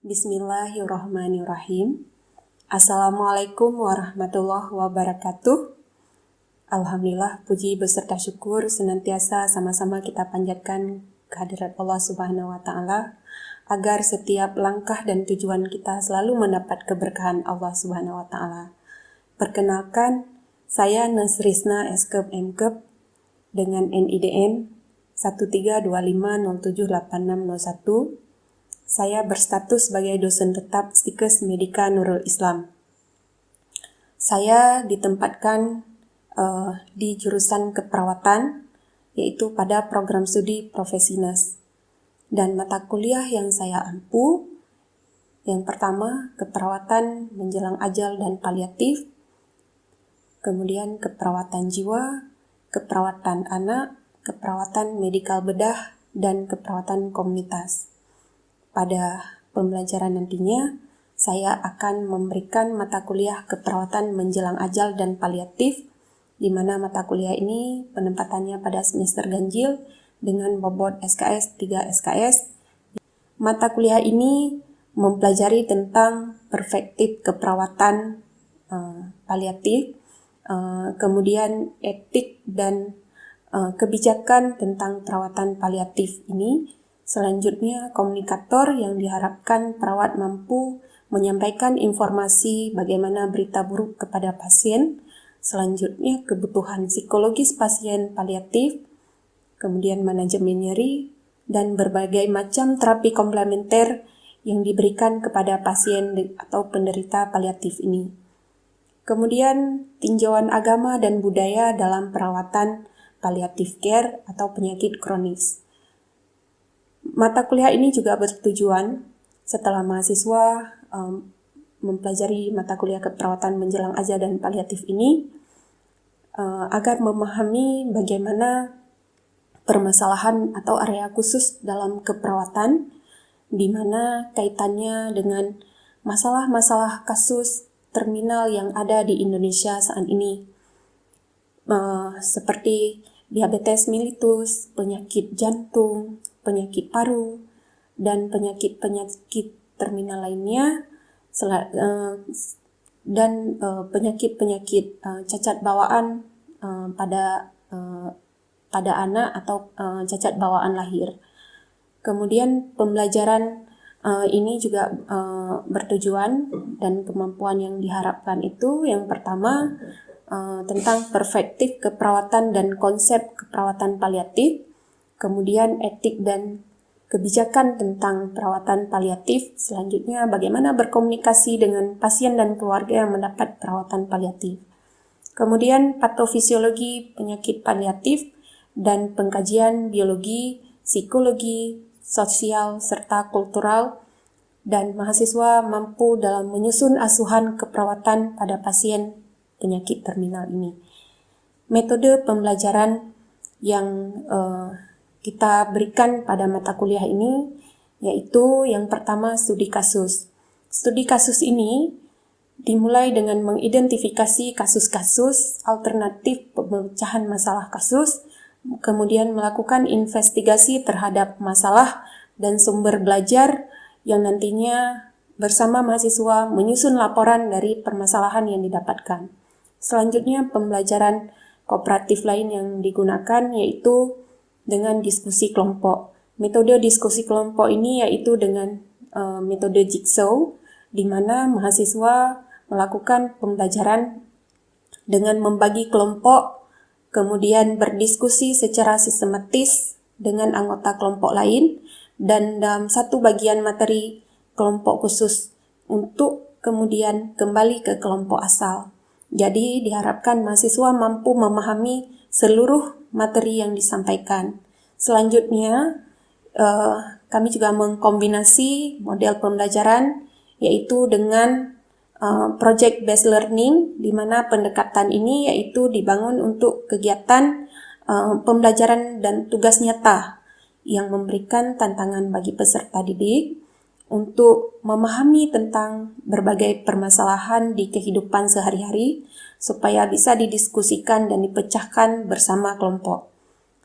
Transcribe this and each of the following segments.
Bismillahirrahmanirrahim. Assalamualaikum warahmatullahi wabarakatuh. Alhamdulillah, puji beserta syukur senantiasa sama-sama kita panjatkan kehadirat Allah Subhanahu wa Ta'ala, agar setiap langkah dan tujuan kita selalu mendapat keberkahan Allah Subhanahu wa Ta'ala. Perkenalkan, saya Nasrisna Eskep Mkep dengan NIDN 1325078601. Saya berstatus sebagai dosen tetap Stikes Medika Nurul Islam. Saya ditempatkan di jurusan keperawatan, yaitu pada program studi Profesi Nurse. Dan mata kuliah yang saya ampu, yang pertama keperawatan menjelang ajal dan paliatif, kemudian keperawatan jiwa, keperawatan anak, keperawatan medikal bedah, dan keperawatan komunitas. Pada pembelajaran nantinya, saya akan memberikan mata kuliah keperawatan menjelang ajal dan paliatif, di mana mata kuliah ini penempatannya pada semester ganjil dengan bobot SKS 3 SKS. Mata kuliah ini mempelajari tentang perspektif keperawatan paliatif, kemudian etik dan kebijakan tentang perawatan paliatif ini. Selanjutnya, komunikator yang diharapkan perawat mampu menyampaikan informasi bagaimana berita buruk kepada pasien. Selanjutnya, kebutuhan psikologis pasien paliatif, kemudian manajemen nyeri, dan berbagai macam terapi komplementer yang diberikan kepada pasien atau penderita paliatif ini. Kemudian, tinjauan agama dan budaya dalam perawatan palliative care atau penyakit kronis. Mata kuliah ini juga bertujuan setelah mahasiswa mempelajari mata kuliah keperawatan menjelang ajal dan paliatif ini agar memahami bagaimana permasalahan atau area khusus dalam keperawatan, di mana kaitannya dengan masalah-masalah kasus terminal yang ada di Indonesia saat ini, seperti diabetes mellitus, penyakit jantung, penyakit paru, dan penyakit-penyakit terminal lainnya, dan penyakit-penyakit cacat bawaan pada anak atau cacat bawaan lahir. Kemudian pembelajaran ini juga bertujuan dan kemampuan yang diharapkan itu yang pertama tentang perspektif keperawatan dan konsep keperawatan paliatif, kemudian etik dan kebijakan tentang perawatan paliatif, selanjutnya bagaimana berkomunikasi dengan pasien dan keluarga yang mendapat perawatan paliatif. Kemudian patofisiologi penyakit paliatif dan pengkajian biologi, psikologi, sosial, serta kultural, dan mahasiswa mampu dalam menyusun asuhan keperawatan pada pasien penyakit terminal ini. Metode pembelajaran yang kita berikan pada mata kuliah ini yaitu yang pertama studi kasus. Studi kasus ini dimulai dengan mengidentifikasi kasus-kasus alternatif pemecahan masalah kasus, kemudian melakukan investigasi terhadap masalah dan sumber belajar yang nantinya bersama mahasiswa menyusun laporan dari permasalahan yang didapatkan. Selanjutnya pembelajaran kooperatif lain yang digunakan yaitu dengan diskusi kelompok. Metode diskusi kelompok ini yaitu dengan metode jigsaw, di mana mahasiswa melakukan pembelajaran dengan membagi kelompok, kemudian berdiskusi secara sistematis dengan anggota kelompok lain, dan dalam satu bagian materi kelompok khusus untuk kemudian kembali ke kelompok asal. Jadi diharapkan mahasiswa mampu memahami seluruh materi yang disampaikan. Selanjutnya, kami juga mengkombinasi model pembelajaran yaitu dengan project based learning, di mana pendekatan ini yaitu dibangun untuk kegiatan pembelajaran dan tugas nyata yang memberikan tantangan bagi peserta didik untuk memahami tentang berbagai permasalahan di kehidupan sehari-hari supaya bisa didiskusikan dan dipecahkan bersama kelompok.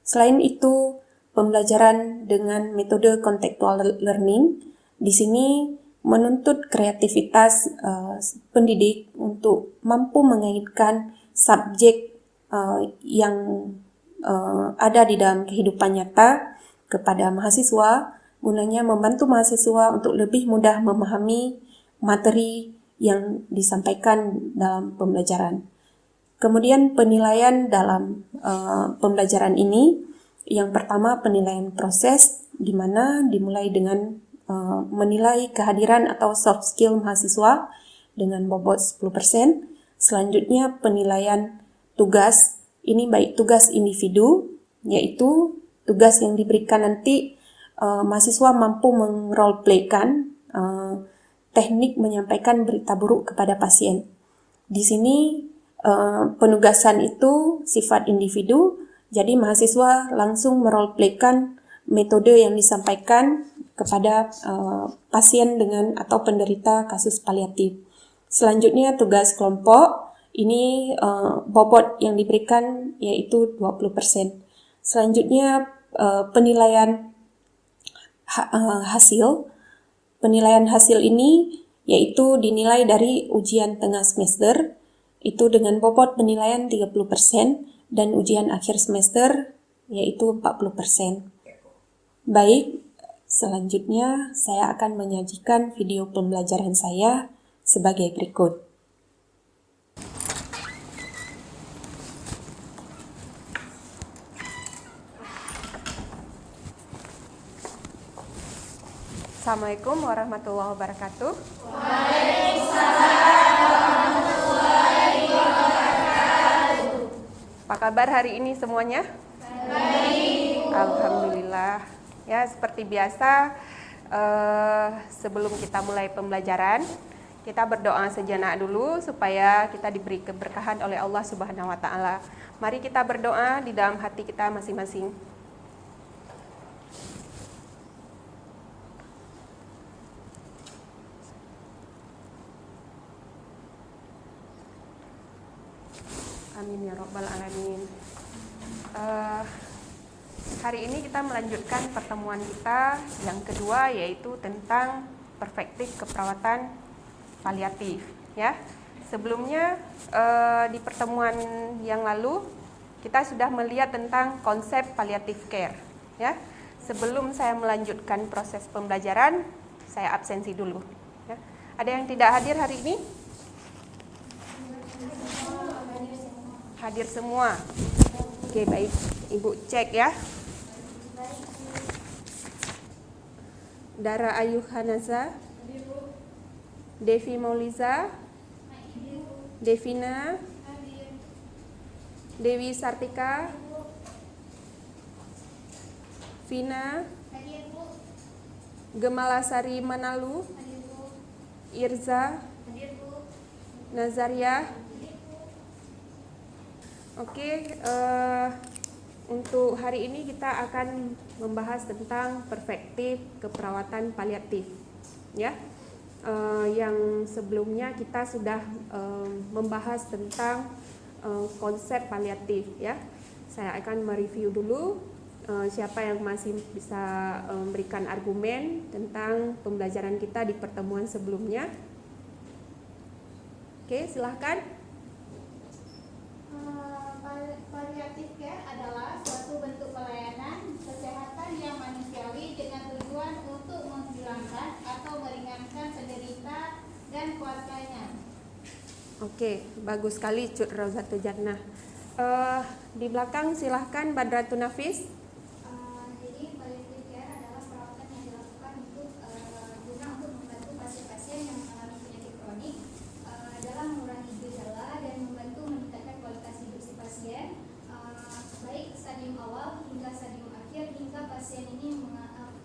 Selain itu, pembelajaran dengan metode contextual learning, di sini menuntut kreativitas pendidik untuk mampu mengaitkan subjek yang ada di dalam kehidupan nyata kepada mahasiswa, gunanya membantu mahasiswa untuk lebih mudah memahami materi yang disampaikan dalam pembelajaran. Kemudian penilaian dalam pembelajaran ini, yang pertama penilaian proses, di mana dimulai dengan menilai kehadiran atau soft skill mahasiswa dengan bobot 10%. Selanjutnya penilaian tugas, ini baik tugas individu, yaitu tugas yang diberikan nanti mahasiswa mampu meng-role-playkan teknik menyampaikan berita buruk kepada pasien. Di sini penugasan itu sifat individu, jadi mahasiswa langsung merole-playkan metode yang disampaikan kepada pasien dengan atau penderita kasus paliatif. Selanjutnya tugas kelompok, ini bobot yang diberikan yaitu 20%. Selanjutnya penilaian hasil. Penilaian hasil ini yaitu dinilai dari ujian tengah semester, itu dengan bobot penilaian 30%, dan ujian akhir semester yaitu 40%. Baik, selanjutnya saya akan menyajikan video pembelajaran saya sebagai berikut. Assalamualaikum warahmatullahi wabarakatuh. Waalaikumsalam warahmatullahi wabarakatuh. Apa kabar hari ini semuanya? Baik. Alhamdulillah. Ya, seperti biasa, sebelum kita mulai pembelajaran, kita berdoa sejenak dulu supaya kita diberi keberkahan oleh Allah Subhanahu wa taala. Mari kita berdoa di dalam hati kita masing-masing. Amin ya Rabbal Alamin. Hari ini kita melanjutkan pertemuan kita yang kedua, yaitu tentang perspektif keperawatan paliatif. Ya, sebelumnya di pertemuan yang lalu kita sudah melihat tentang konsep palliative care. Ya, sebelum saya melanjutkan proses pembelajaran, saya absensi dulu. Ya. Ada yang tidak hadir hari ini? Hadir semua. Oke, baik. Ibu cek ya. Dara Ayu Hanaza, Devi Mauliza, Devina, Dewi Sartika, Vina, Gemalasari Manalu, Irza, Nazaria. Oke, untuk hari ini kita akan membahas tentang perspektif keperawatan paliatif, ya. Yang sebelumnya kita sudah membahas tentang konsep paliatif, ya. Saya akan mereview dulu. Siapa yang masih bisa memberikan argumen tentang pembelajaran kita di pertemuan sebelumnya? Oke, silahkan. Palliative care adalah suatu bentuk pelayanan kesehatan yang manusiawi dengan tujuan untuk menghilangkan atau meringankan penderita dan keluarganya. Oke, bagus sekali Cud Rozatul Jannah. Di belakang silahkan Badratun Nafis. Jadi palliative care adalah perawatan yang dilakukan guna untuk membantu pasien-pasien yang mengalami penyakit kronik dalam mengurangi gejala dan membantu meningkatkan kualitas hidup si pasien, baik stadium awal hingga stadium akhir, hingga pasien ini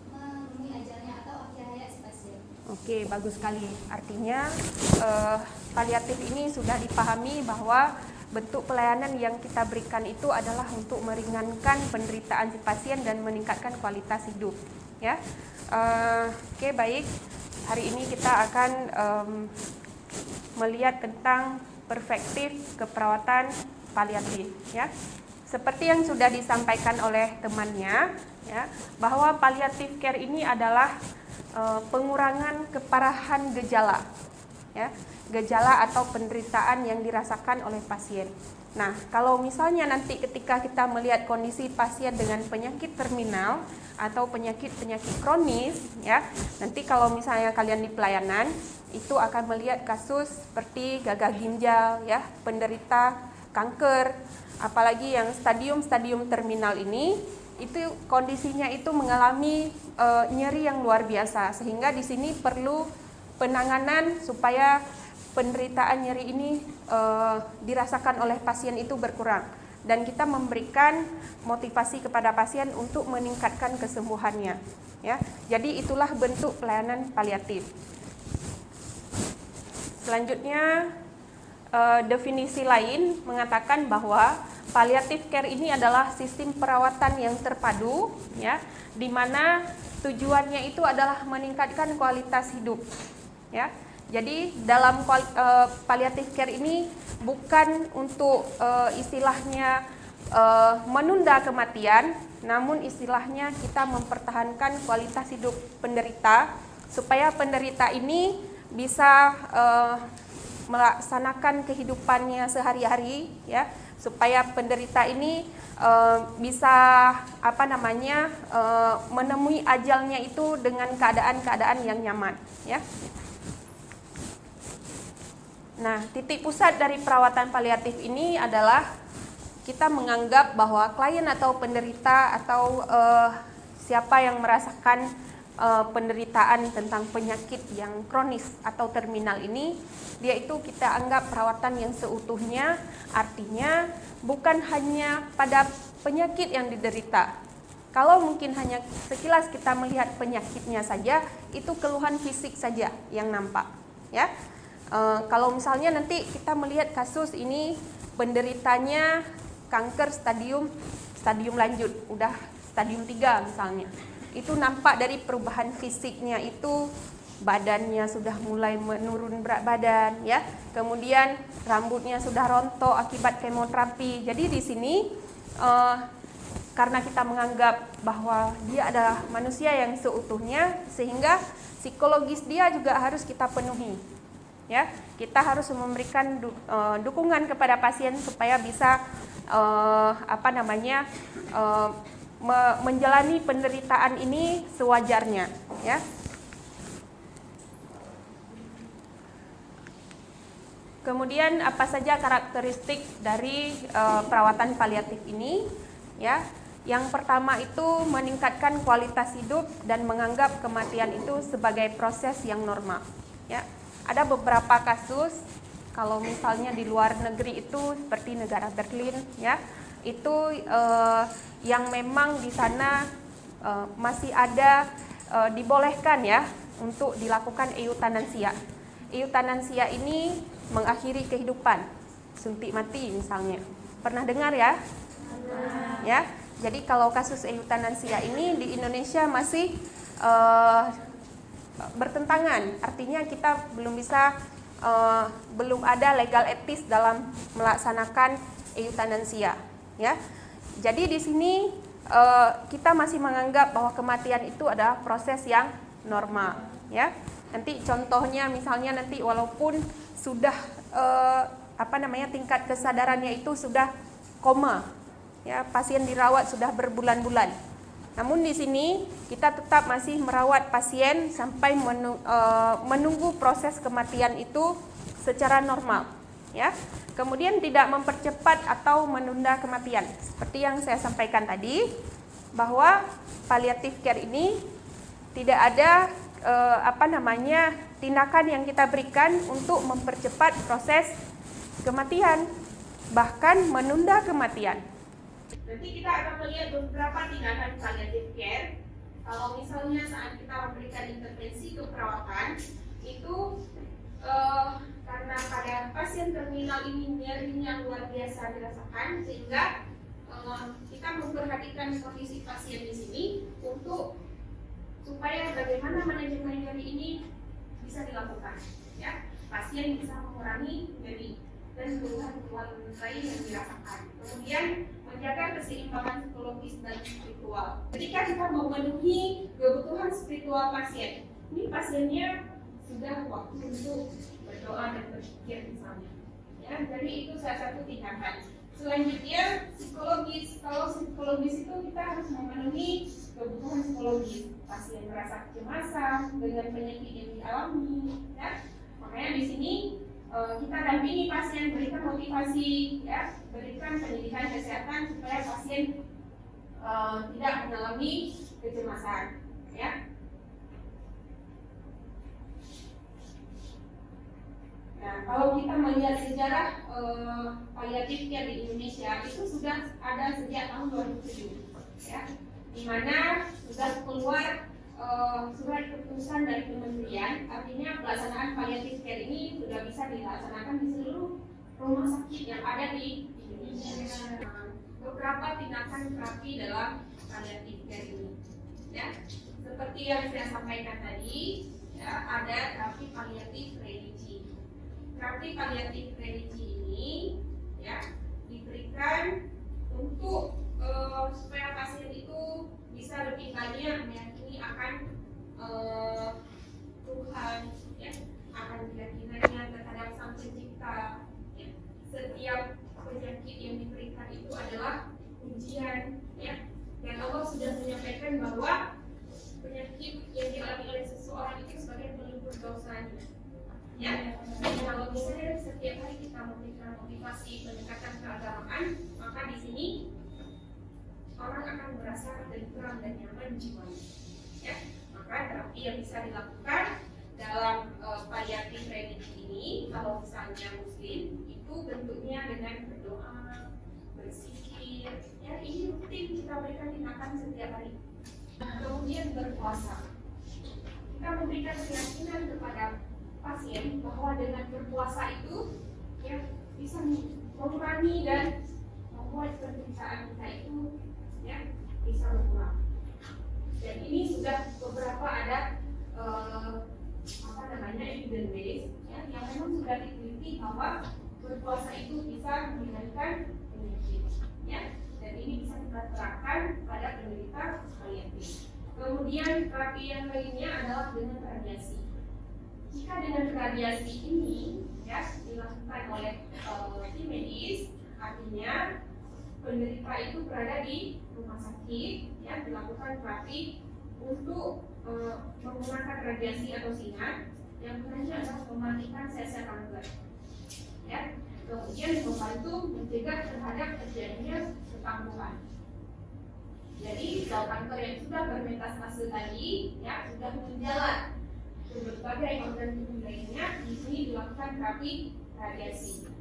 menemui ajalnya atau akhir hayat si pasien. Oke, bagus sekali. Artinya paliatif ini sudah dipahami bahwa bentuk pelayanan yang kita berikan itu adalah untuk meringankan penderitaan si pasien dan meningkatkan kualitas hidup. Ya, oke, baik. Hari ini kita akan melihat tentang perspektif keperawatan paliatif. Ya, seperti yang sudah disampaikan oleh temannya, ya, bahwa palliative care ini adalah pengurangan keparahan gejala, ya, gejala atau penderitaan yang dirasakan oleh pasien. Nah, kalau misalnya nanti ketika kita melihat kondisi pasien dengan penyakit terminal atau penyakit-penyakit kronis, ya, nanti kalau misalnya kalian di pelayanan itu akan melihat kasus seperti gagal ginjal, ya, penderita kanker, apalagi yang stadium-stadium terminal ini, itu kondisinya itu mengalami nyeri yang luar biasa, sehingga di sini perlu penanganan supaya penderitaan nyeri ini dirasakan oleh pasien itu berkurang, dan kita memberikan motivasi kepada pasien untuk meningkatkan kesembuhannya, ya. Jadi itulah bentuk pelayanan paliatif. Selanjutnya, definisi lain mengatakan bahwa palliative care ini adalah sistem perawatan yang terpadu, ya, di mana tujuannya itu adalah meningkatkan kualitas hidup, ya. Jadi dalam palliative care ini bukan untuk istilahnya menunda kematian, namun istilahnya kita mempertahankan kualitas hidup penderita supaya penderita ini bisa melaksanakan kehidupannya sehari-hari, ya, supaya penderita ini bisa menemui ajalnya itu dengan keadaan-keadaan yang nyaman, ya. Nah, titik pusat dari perawatan paliatif ini adalah kita menganggap bahwa klien atau penderita atau siapa yang merasakan penderitaan tentang penyakit yang kronis atau terminal ini, dia itu kita anggap perawatan yang seutuhnya, artinya bukan hanya pada penyakit yang diderita. Kalau mungkin hanya sekilas kita melihat penyakitnya saja, itu keluhan fisik saja yang nampak, ya. Kalau misalnya nanti kita melihat kasus ini penderitanya kanker stadium lanjut, udah stadium 3 misalnya, itu nampak dari perubahan fisiknya itu badannya sudah mulai menurun berat badan, ya. Kemudian rambutnya sudah rontok akibat kemoterapi. Jadi di sini karena kita menganggap bahwa dia adalah manusia yang seutuhnya, sehingga psikologis dia juga harus kita penuhi, ya. Kita harus memberikan dukungan kepada pasien supaya bisa menjalani penderitaan ini sewajarnya, ya. Kemudian apa saja karakteristik dari perawatan paliatif ini, ya? Yang pertama itu meningkatkan kualitas hidup dan menganggap kematian itu sebagai proses yang normal, ya. Ada beberapa kasus kalau misalnya di luar negeri itu seperti negara Berlin, ya, itu yang memang di sana masih ada dibolehkan, ya, untuk dilakukan euthanasia. Euthanasia ini mengakhiri kehidupan, suntik mati misalnya. Pernah dengar, ya? Ya. Jadi kalau kasus euthanasia ini di Indonesia masih bertentangan, artinya kita belum ada legal etis dalam melaksanakan euthanasia, ya. Jadi di sini kita masih menganggap bahwa kematian itu adalah proses yang normal, ya. Nanti contohnya misalnya nanti walaupun sudah tingkat kesadarannya itu sudah koma, ya, pasien dirawat sudah berbulan-bulan. Namun di sini kita tetap masih merawat pasien sampai menunggu proses kematian itu secara normal, ya. Kemudian tidak mempercepat atau menunda kematian. Seperti yang saya sampaikan tadi, bahwa palliative care ini tidak ada tindakan yang kita berikan untuk mempercepat proses kematian, bahkan menunda kematian. Nanti kita akan melihat beberapa tindakan palliative care. Kalau misalnya saat kita memberikan intervensi keperawatan itu karena pada pasien terminal ini nyerinya luar biasa dirasakan, sehingga kita memperhatikan kondisi pasien di sini untuk supaya bagaimana manajemen nyeri ini bisa dilakukan, ya. Pasien bisa mengurangi nyeri dan keluhan lain yang dirasakan. Kemudian menjaga keseimbangan psikologis dan spiritual. Ketika kita memenuhi kebutuhan spiritual pasien, ini pasiennya sudah waktu untuk berdoa dan berpikir misalnya. Ya, jadi itu salah satu tindakan. Selanjutnya psikologis. Kalau psikologis itu kita harus memenuhi kebutuhan psikologis. Pasien merasa kecemasan dengan penyakit yang dialami, ya. Makanya di sini kita dampingi pasien, berikan motivasi, ya, berikan pendidikan kesehatan supaya pasien tidak mengalami kecemasan, ya. Nah, kalau kita melihat sejarah paliatif care di Indonesia itu sudah ada sejak tahun 2007, ya, di mana sudah keluar surat keputusan dari kementerian, artinya pelaksanaan paliatif care ini sudah bisa dilaksanakan di seluruh rumah sakit yang ada di Indonesia. Beberapa tindakan terapi dalam paliatif care ini, ya, seperti yang saya sampaikan tadi, ya, ada terapi paliatif religi. Terapi paliatif religi ini, ya, diberikan untuk supaya pasien itu bisa lebih banyak meyakini akan Tuhan, ya, akan keyakinannya terhadap Sang Pencipta. Ya. Setiap penyakit yang diberikan itu adalah ujian, ya, dan Allah sudah menyampaikan bahwa penyakit yang dialami oleh seseorang itu sebagai pelipur dosanya. Ya, kalau misalnya setiap hari kita memberikan motivasi pendekatan keagamaan, maka di sini orang akan merasa tentram dan nyaman jiwanya. Ya, maka terapi yang bisa dilakukan dalam paliatif religi ini, kalau misalnya Muslim, itu bentuknya dengan berdoa, berzikir. Ya, ini rutin kita berikan tindakan setiap hari. Kemudian berpuasa. Kita memberikan keyakinan kepada pasien bahwa dengan berpuasa itu, ya, bisa mengurangi dan membuat penderitaan kita itu, ya, bisa berkurang. Dan ini sudah beberapa ada evidence base, ya, yang memang sudah diteliti bahwa berpuasa itu bisa meringankan penyakit, ya, dan ini bisa kita terapkan pada penderita paliatif. Kemudian terapi yang lainnya adalah dengan radiasi. Jika dengan radiasi ini, ya, dilakukan oleh tim medis, artinya penderita itu berada di rumah sakit, ya, dilakukan terapi untuk menggunakan radiasi atau sinar yang gunanya adalah mematikan sel-sel kanker, ya, kemudian membantu mencegah terhadap terjadinya ketangguhan. Jadi sel kanker yang sudah bermetastase tadi, ya, sudah menjalar ke berbagai organ tubuh lainnya, di sini dilakukan terapi radiasi.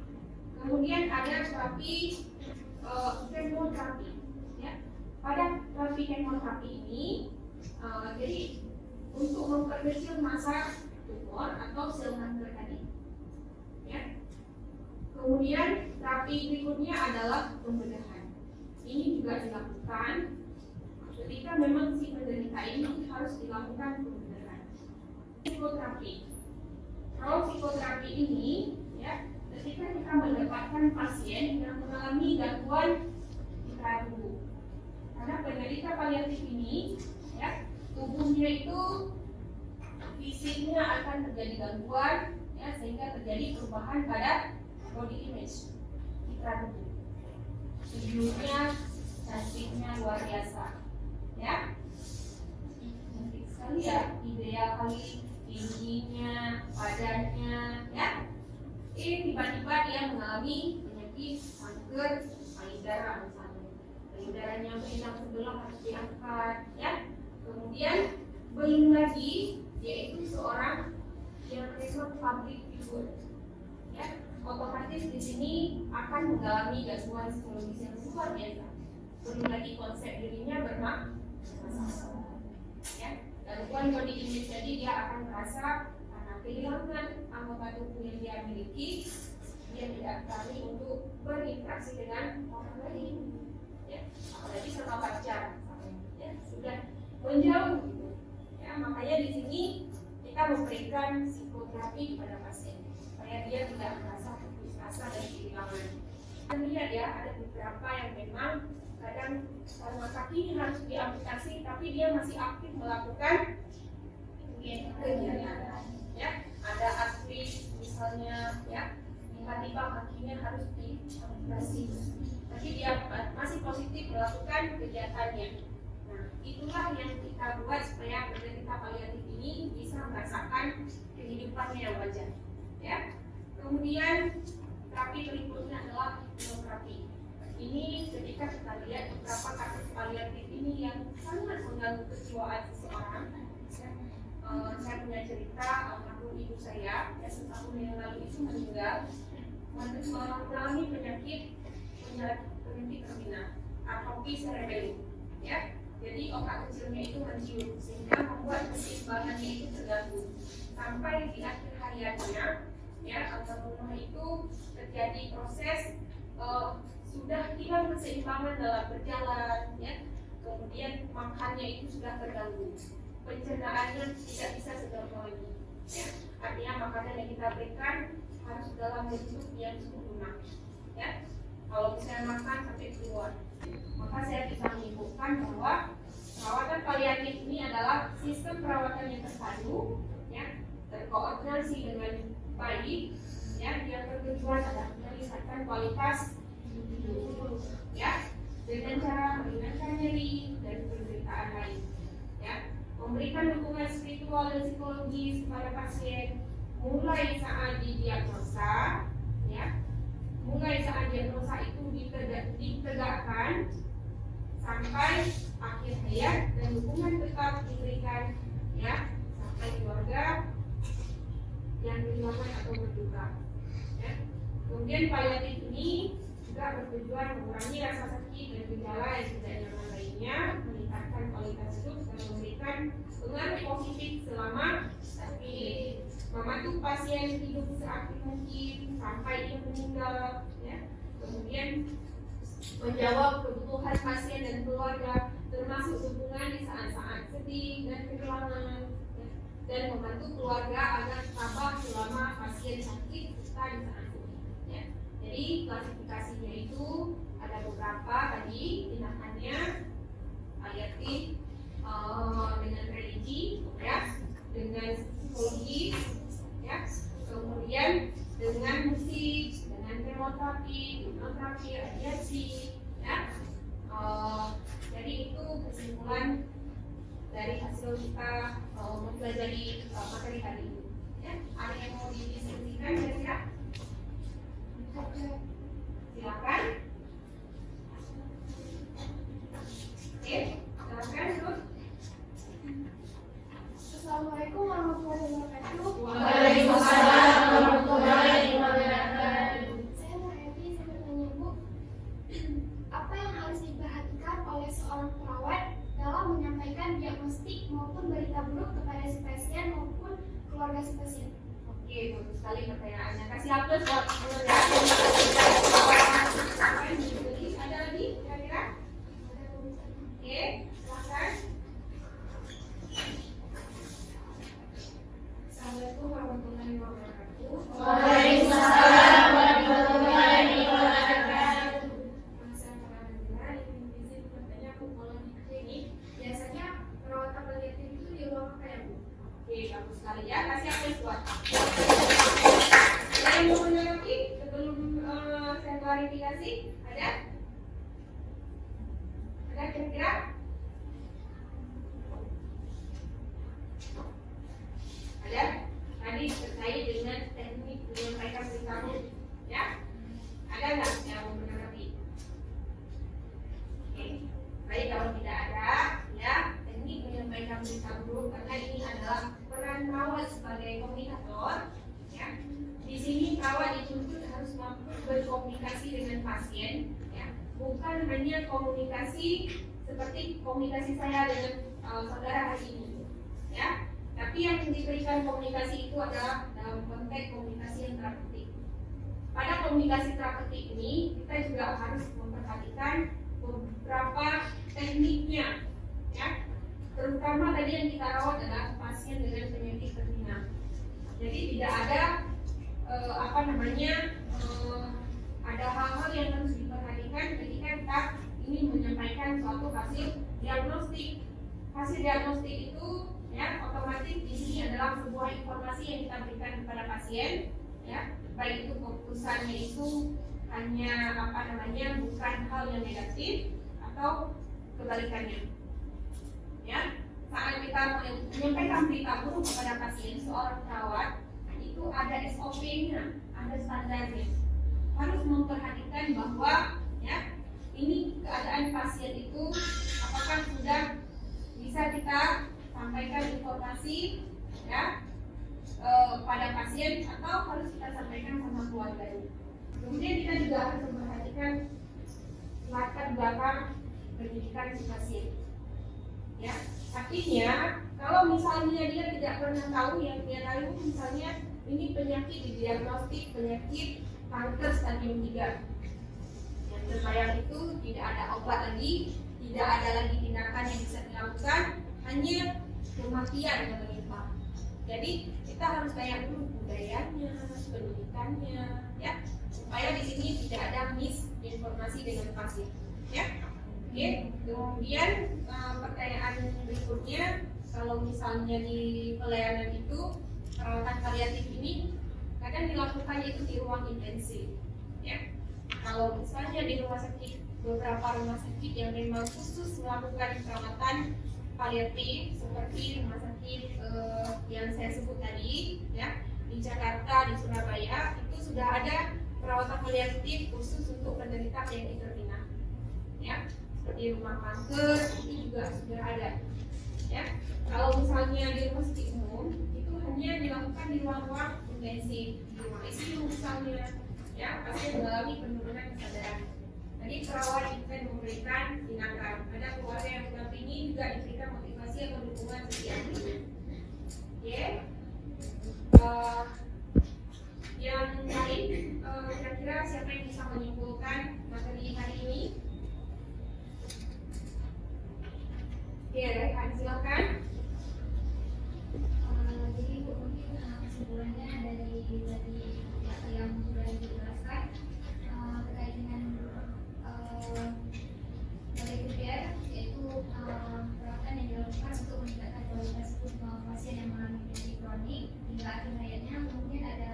Kemudian ada terapi kemoterapi, ya. Pada terapi kemoterapi ini, jadi untuk memperkecil massa tumor atau sel kanker tadi, ya. Kemudian terapi berikutnya adalah pembedahan. Ini juga dilakukan ketika memang si penderita ini harus dilakukan pembedahan. Psikoterapi. Kalau psikoterapi ini, ya, ketika kita mendapatkan pasien yang mengalami gangguan citra tubuh. Karena penderita paliatif ini, ya, tubuhnya itu fisiknya akan terjadi gangguan, ya, sehingga terjadi perubahan pada body image, citra tubuh. Hidungnya, cantiknya luar biasa, ya, cantik sekali, ya, ideal kali tingginya, badannya, ya. Tiba-tiba dia mengalami penyakit kanker payudara misalnya, payudaranya berilang sebelah harus diangkat, ya. Kemudian belum lagi dia itu seorang yang memang public figure, ya, otomatis di sini akan mengalami gangguan psikologis yang luar biasa. Belum lagi konsep dirinya bermasalah, ya. Gangguan body image, jadi dia akan merasa karena kehilangan anggota tubuh yang dia miliki, dia tidak berani untuk berinteraksi dengan orang lain, ya, apalagi sama pacar, ya, sudah menjauh gitu. Ya, makanya di sini kita memberikan psikoterapi kepada pasien supaya dia tidak merasa putus asa dan kehilangan. Kita lihat, ya, ada beberapa beberapa yang memang kadang karena kakinya harus diamputasi tapi dia masih aktif melakukan kegiatan. Ya, ada atlet misalnya, ya, tiba-tiba kakinya harus diamputasi, tapi dia masih positif melakukan kegiatannya. Nah, itulah yang kita buat supaya penderita paliatif ini bisa merasakan kehidupannya yang wajar. Ya. Kemudian terapi berikutnya adalah hipnoterapi. Ini ketika kita lihat beberapa kasus paliatif ini yang sangat mengganggu kejiwaan seseorang. Saya punya cerita almarhum ibu saya, ya, setahun yang lalu itu meninggal mengalami penyakit terminal, atrofi cerebellum. Ya, jadi otak kecilnya itu mencium sehingga membuat keseimbangannya itu terganggu sampai di akhir hayatnya. Ya, almarhumah itu terjadi proses sudah hilang keseimbangan dalam berjalan, ya, kemudian makannya itu sudah terganggu, pencernaannya tidak bisa segampang lagi. Ya, artinya makanan yang kita berikan harus dalam bentuk yang sempurna. Ya, kalau misalnya makan sampai keluar, maka saya bisa menyimpulkan bahwa perawatan paliatif ini adalah sistem perawatan yang terpadu, ya, terkoordinasi dengan baik, ya, yang bertujuan adalah meningkatkan kualitas hidup, ya, dengan cara meringankan nyeri dan penderitaan lain, ya, memberikan dukungan spiritual dan psikologis kepada pasien mulai saat didiagnosa, ya, mulai saat diagnosa itu ditegakkan sampai akhir hayat, dan dukungan tetap diberikan, ya, sampai keluarga yang kehilangan atau berduka. Ya. Kemudian paliatif ini juga bertujuan mengurangi rasa sakit dan gejala yang tidak nyaman lainnya, meningkatkan kualitas hidup dan memberikan pengaruh positif selama sakit, membantu pasien hidup seaktif mungkin sampai ia meninggal. Ya. Kemudian menjawab kebutuhan pasien dan keluarga, termasuk dukungan di saat-saat sedih dan kehilangan, ya, dan membantu keluarga agar sabar selama pasien sakit serta di saat sedih. Ya. Jadi klasifikasinya itu ada beberapa tadi tindakannya: paliatif dengan religi, ya, dengan psikologi, ya, kemudian dengan musik, dengan kemoterapi, hipnoterapi, radiasi, ya. Jadi itu kesimpulan dari hasil kita mempelajari materi hari ini. Ya, ada yang mau didiskusikan kira-kira? Silakan. Oke, silakan Ruth. Assalamualaikum warahmatullahi wabarakatuh. Waalaikumsalam warahmatullahi wabarakatuh. Saya Happy, saya bertanya Bu, apa yang harus diperhatikan oleh seorang perawat dalam menyampaikan diagnostik maupun berita buruk kepada si pasien maupun keluarga si pasien? Oke, bagus sekali pertanyaannya. Kasih hapus buat ada lagi kira-kira? Oke, silakan. Assalamualaikum warahmatullahi wabarakatuh. Waalaikumsalam warahmatullahi wabarakatuh. Saya pernah dengar izin bertanya Bu, kalau di klinik biasanya perawatan paliatif itu di ruang apa ya Bu? Oke, bagus sekali ya. Kasih hapus buat. Ada yang mau menanggapi sebelum saya klarifikasi? Ada? Ada kira-kira? Ada? Tadi terkait dengan teknik menyampaikan berita buruk, ya? Ada nggak yang mau menanggapi? Oke, baik, kalau tidak ada, ya, teknik menyampaikan berita buruk, karena ini adalah peran perawat sebagai komunikator, ya. Di sini perawat dituntut harus mampu berkomunikasi dengan pasien, ya, bukan hanya komunikasi seperti komunikasi saya dengan saudara hari ini, ya. Tapi yang diberikan komunikasi itu adalah dalam konteks komunikasi yang terapeutik. Pada komunikasi terapeutik ini kita juga harus memperhatikan beberapa tekniknya, ya. Terutama tadi yang kita rawat adalah pasien dengan penyakit terminal. Jadi tidak ada ada hal-hal yang harus diperhatikan ketika hasil diagnostik. Hasil diagnostik itu ya otomatis di sini adalah sebuah informasi yang kita berikan kepada pasien, ya, baik itu keputusannya itu hanya bukan hal yang negatif atau kebalikannya. Ya, saat kita menyampaikan berita buruk kepada pasien, seorang perawat itu ada SOP-nya, ada standarnya. Harus memperhatikan bahwa ya ini keadaan pasien itu apakah sudah bisa kita sampaikan informasi ya pada pasien atau harus kita sampaikan sama keluarganya. Kemudian kita juga harus memperhatikan latar belakang pendidikan si pasien. Ya, artinya kalau misalnya dia tidak pernah tahu, yang dia tahu misalnya ini penyakit didiagnostik penyakit kanker stadium 3. Yang terbayang itu tidak ada obat lagi, tidak ada lagi tindakan yang bisa dilakukan, hanya kematian yang menimpa. Jadi kita harus tanya dulu budayanya, pendidikannya, ya, supaya di sini tidak ada misinformasi dengan pasien. Ya. Oke, kemudian pertanyaan berikutnya, kalau misalnya di pelayanan itu perawatan paliatif ini kadang dilakukannya itu di ruang intensif, ya. Kalau misalnya di rumah sakit, beberapa rumah sakit yang memang khusus melakukan perawatan paliatif seperti rumah sakit yang saya sebut tadi, ya, di Jakarta, di Surabaya, itu sudah ada perawatan paliatif khusus untuk penderita penyakit terminal, ya. Di rumah kanker ini juga sudah ada, ya. Kalau misalnya di rumah sakit umum itu hanya dilakukan di ruang-ruang intensif, di ruang ICU misalnya, ya, pasien mengalami penurunan kesadaran. Jadi perawat juga memberikan tindakan. Ada keluarga yang mendampingi juga diberikan motivasi atau dukungan setiap hari. Oke. Yang lain, kira-kira siapa yang bisa menyimpulkan materi hari ini? Ya, Rehan, silakan. Jadi mungkin kesimpulannya dari yang sudah dijelaskan terkait dengan palliative care, yaitu perawatan yang dilakukan untuk meningkatkan kualitas hidup pasien yang mengalami penyakit kronik hingga akhir hayatnya. Kemudian ada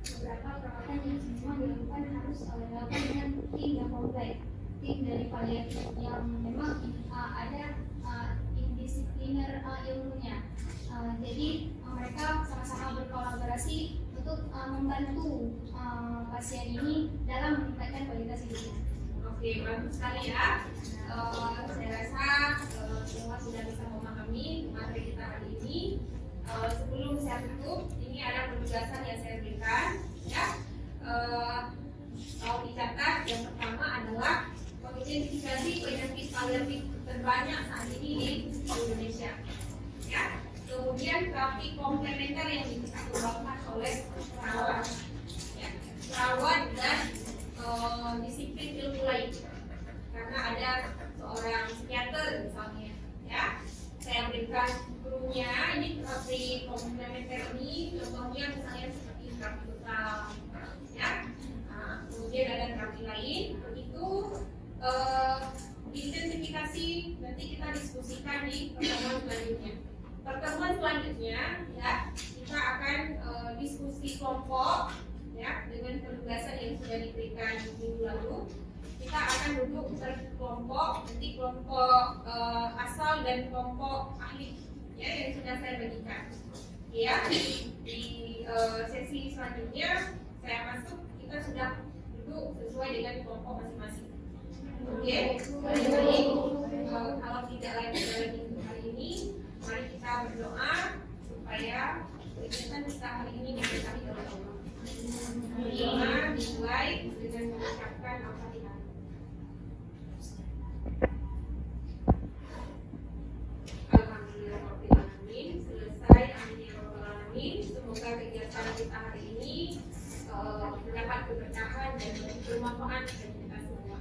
beberapa perawatan yang semua dilakukan harus dilakukan dengan tim yang kompleks, tim dari paliatif yang memang ada indisipliner ilmunya. Jadi mereka sama-sama berkolaborasi untuk membantu pasien ini dalam meningkatkan kualitas hidupnya. Oke, bagus sekali ya. Saya rasa semua sudah bisa memahami materi kita hari ini. Sebelum saya tutup, ini ada penugasan yang saya berikan, ya. Mau dicatat, yang pertama adalah mengidentifikasi penyakit paliatif terbanyak saat ini di Indonesia, ya. Kemudian terapi komplementer yang bisa dikembangkan oleh perawat, ya. Perawat dan disiplin ilmu lain, karena ada seorang psikiater misalnya, ya. Saya berikan gurunya ini terapi komplementer ini, contohnya misalnya seperti terapi bekal, ya. Kemudian ada terapi lain, begitu identifikasi nanti kita diskusikan di pertemuan selanjutnya. Pertemuan selanjutnya, ya, kita akan diskusi kelompok, ya, dengan penugasan yang sudah diberikan minggu lalu. Kita akan duduk berkelompok, nanti kelompok asal dan kelompok ahli, ya, yang sudah saya bagikan. Ya, di sesi selanjutnya saya masuk, kita sudah duduk sesuai dengan kelompok masing-masing. Oke, baik. Kalau tidak lagi untuk hari ini, mari kita berdoa supaya kegiatan kita hari ini diberkahi oleh Allah. Berdoa dimulai dengan mengucapkan Al-Fatihah. Alhamdulillahirobbilalamin. Selesai, alhamdulillahirobbilalamin. Semoga kegiatan kita hari ini mendapat keberkahan dan bermanfaat bagi kita semua.